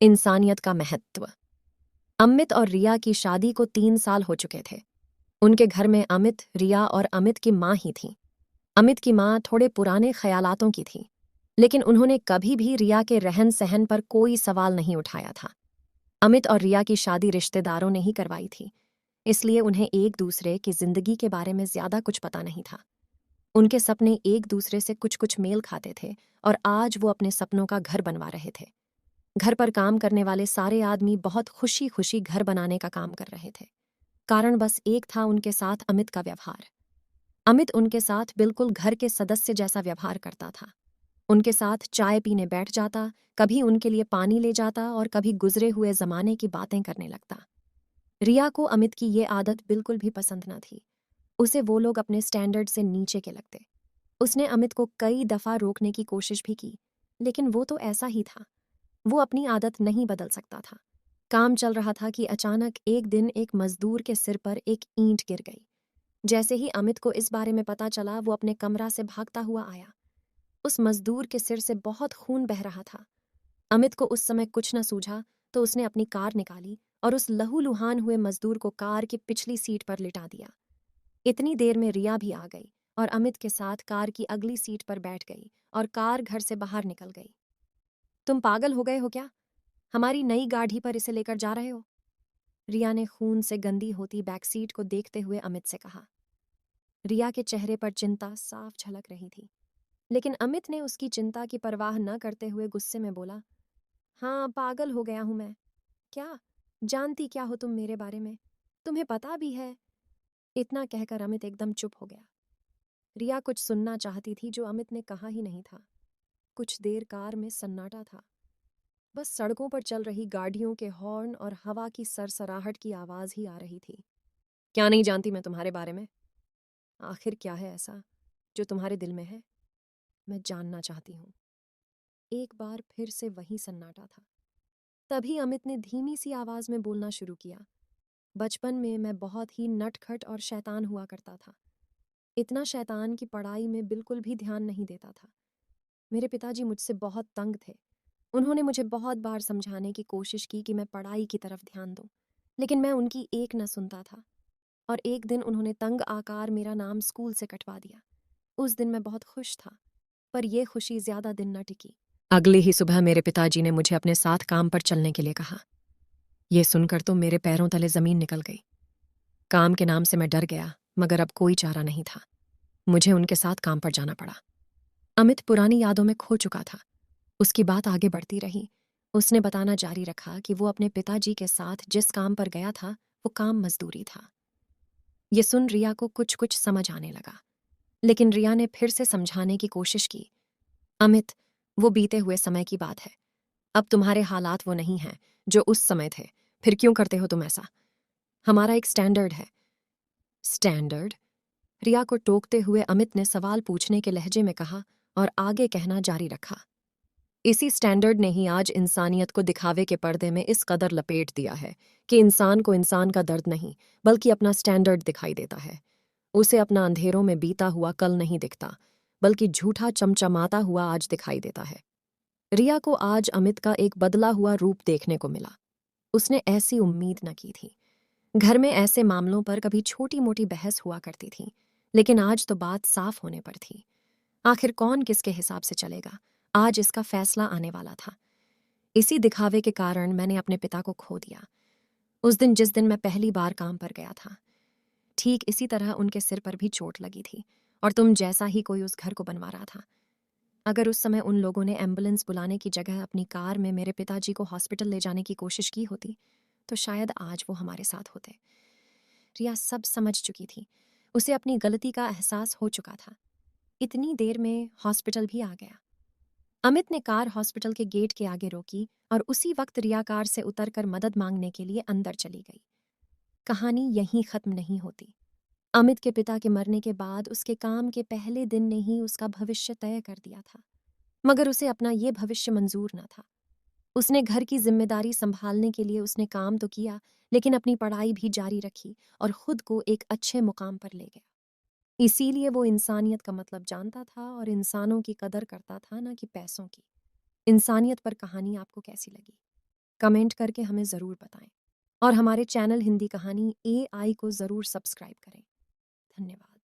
इंसानियत का महत्व। अमित और रिया की शादी को 3 साल हो चुके थे। उनके घर में अमित, रिया और अमित की माँ ही थी। अमित की माँ थोड़े पुराने ख्यालातों की थी, लेकिन उन्होंने कभी भी रिया के रहन सहन पर कोई सवाल नहीं उठाया था। अमित और रिया की शादी रिश्तेदारों ने ही करवाई थी, इसलिए उन्हें एक दूसरे की जिंदगी के बारे में ज्यादा कुछ पता नहीं था। उनके सपने एक दूसरे से कुछ कुछ मेल खाते थे और आज वो अपने सपनों का घर बनवा रहे थे। घर पर काम करने वाले सारे आदमी बहुत खुशी खुशी घर बनाने का काम कर रहे थे। कारण बस एक था, उनके साथ अमित का व्यवहार। अमित उनके साथ बिल्कुल घर के सदस्य जैसा व्यवहार करता था। उनके साथ चाय पीने बैठ जाता, कभी उनके लिए पानी ले जाता और कभी गुजरे हुए जमाने की बातें करने लगता। रिया को अमित की ये आदत बिल्कुल भी पसंद न थी। उसे वो लोग अपने स्टैंडर्ड से नीचे के लगते। उसने अमित को कई दफा रोकने की कोशिश भी की, लेकिन वो तो ऐसा ही था। वो अपनी आदत नहीं बदल सकता था। काम चल रहा था कि अचानक एक दिन एक मजदूर के सिर पर एक ईंट गिर गई। जैसे ही अमित को इस बारे में पता चला, वो अपने कमरा से भागता हुआ आया। उस मजदूर के सिर से बहुत खून बह रहा था। अमित को उस समय कुछ न सूझा, तो उसने अपनी कार निकाली और उस लहूलुहान हुए मजदूर को कार की पिछली सीट पर लिटा दिया। इतनी देर में रिया भी आ गई और अमित के साथ कार की अगली सीट पर बैठ गई और कार घर से बाहर निकल गई। तुम पागल हो गए हो क्या? हमारी नई गाड़ी पर इसे लेकर जा रहे हो? रिया ने खून से गंदी होती बैकसीट को देखते हुए अमित से कहा। रिया के चेहरे पर चिंता साफ झलक रही थी, लेकिन अमित ने उसकी चिंता की परवाह न करते हुए गुस्से में बोला, हाँ, पागल हो गया हूं मैं। क्या? जानती क्या हो तुम मेरे बारे में? तुम्हें पता भी है? इतना कहकर अमित एकदम चुप हो गया। रिया कुछ सुनना चाहती थी जो अमित ने कहा ही नहीं था। कुछ देर कार में सन्नाटा था। बस सड़कों पर चल रही गाड़ियों के हॉर्न और हवा की सरसराहट की आवाज ही आ रही थी। क्या नहीं जानती मैं तुम्हारे बारे में? आखिर क्या है ऐसा जो तुम्हारे दिल में है? मैं जानना चाहती हूँ। एक बार फिर से वही सन्नाटा था। तभी अमित ने धीमी सी आवाज में बोलना शुरू किया। बचपन में मैं बहुत ही नटखट और शैतान हुआ करता था। इतना शैतान कि पढ़ाई में बिल्कुल भी ध्यान नहीं देता था। मेरे पिताजी मुझसे बहुत तंग थे। उन्होंने मुझे बहुत बार समझाने की कोशिश की कि मैं पढ़ाई की तरफ ध्यान दूं, लेकिन मैं उनकी एक न सुनता था। और एक दिन उन्होंने तंग आकार मेरा नाम स्कूल से कटवा दिया। उस दिन मैं बहुत खुश था, पर यह खुशी ज्यादा दिन न टिकी। अगली ही सुबह मेरे पिताजी ने मुझे अपने साथ काम पर चलने के लिए कहा। यह सुनकर तो मेरे पैरों तले जमीन निकल गई। काम के नाम से मैं डर गया, मगर अब कोई चारा नहीं था। मुझे उनके साथ काम पर जाना पड़ा। अमित पुरानी यादों में खो चुका था। उसकी बात आगे बढ़ती रही। उसने बताना जारी रखा कि वो अपने पिताजी के साथ जिस काम पर गया था, वो काम मजदूरी था। ये सुन रिया को कुछ कुछ समझ आने लगा, लेकिन रिया ने फिर से समझाने की कोशिश की। अमित, वो बीते हुए समय की बात है। अब तुम्हारे हालात वो नहीं हैं जो उस समय थे। फिर क्यों करते हो तुम ऐसा? हमारा एक स्टैंडर्ड है। स्टैंडर्ड? रिया को टोकते हुए अमित ने सवाल पूछने के लहजे में कहा और आगे कहना जारी रखा। इसी स्टैंडर्ड ने ही आज इंसानियत को दिखावे के पर्दे में इस कदर लपेट दिया है कि इंसान को इंसान का दर्द नहीं, बल्कि अपना स्टैंडर्ड दिखाई देता है। उसे अपना अंधेरों में बीता हुआ कल नहीं दिखता, बल्कि झूठा चमचमाता हुआ आज दिखाई देता है। रिया को आज अमित का एक बदला हुआ रूप देखने को मिला। उसने ऐसी उम्मीद न की थी। घर में ऐसे मामलों पर कभी छोटी मोटी बहस हुआ करती थी, लेकिन आज तो बात साफ होने पर थी। आखिर कौन किसके हिसाब से चलेगा, आज इसका फैसला आने वाला था। इसी दिखावे के कारण मैंने अपने पिता को खो दिया। उस दिन, जिस दिन मैं पहली बार काम पर गया था, ठीक इसी तरह उनके सिर पर भी चोट लगी थी और तुम जैसा ही कोई उस घर को बनवा रहा था। अगर उस समय उन लोगों ने एम्बुलेंस बुलाने की जगह अपनी कार में मेरे पिताजी को हॉस्पिटल ले जाने की कोशिश की होती, तो शायद आज वो हमारे साथ होते। रिया सब समझ चुकी थी। उसे अपनी गलती का एहसास हो चुका था। इतनी देर में हॉस्पिटल भी आ गया। अमित ने कार हॉस्पिटल के गेट के आगे रोकी और उसी वक्त रिया कार से उतरकर मदद मांगने के लिए अंदर चली गई। कहानी यहीं खत्म नहीं होती। अमित के पिता के मरने के बाद उसके काम के पहले दिन ने ही उसका भविष्य तय कर दिया था, मगर उसे अपना ये भविष्य मंजूर न था। उसने घर की जिम्मेदारी संभालने के लिए उसने काम तो किया, लेकिन अपनी पढ़ाई भी जारी रखी और खुद को एक अच्छे मुकाम पर ले गया। इसीलिए वो इंसानियत का मतलब जानता था और इंसानों की कदर करता था, ना कि पैसों की। इंसानियत पर कहानी आपको कैसी लगी? कमेंट करके हमें ज़रूर बताएं और हमारे चैनल हिंदी कहानी AI को ज़रूर सब्सक्राइब करें। धन्यवाद।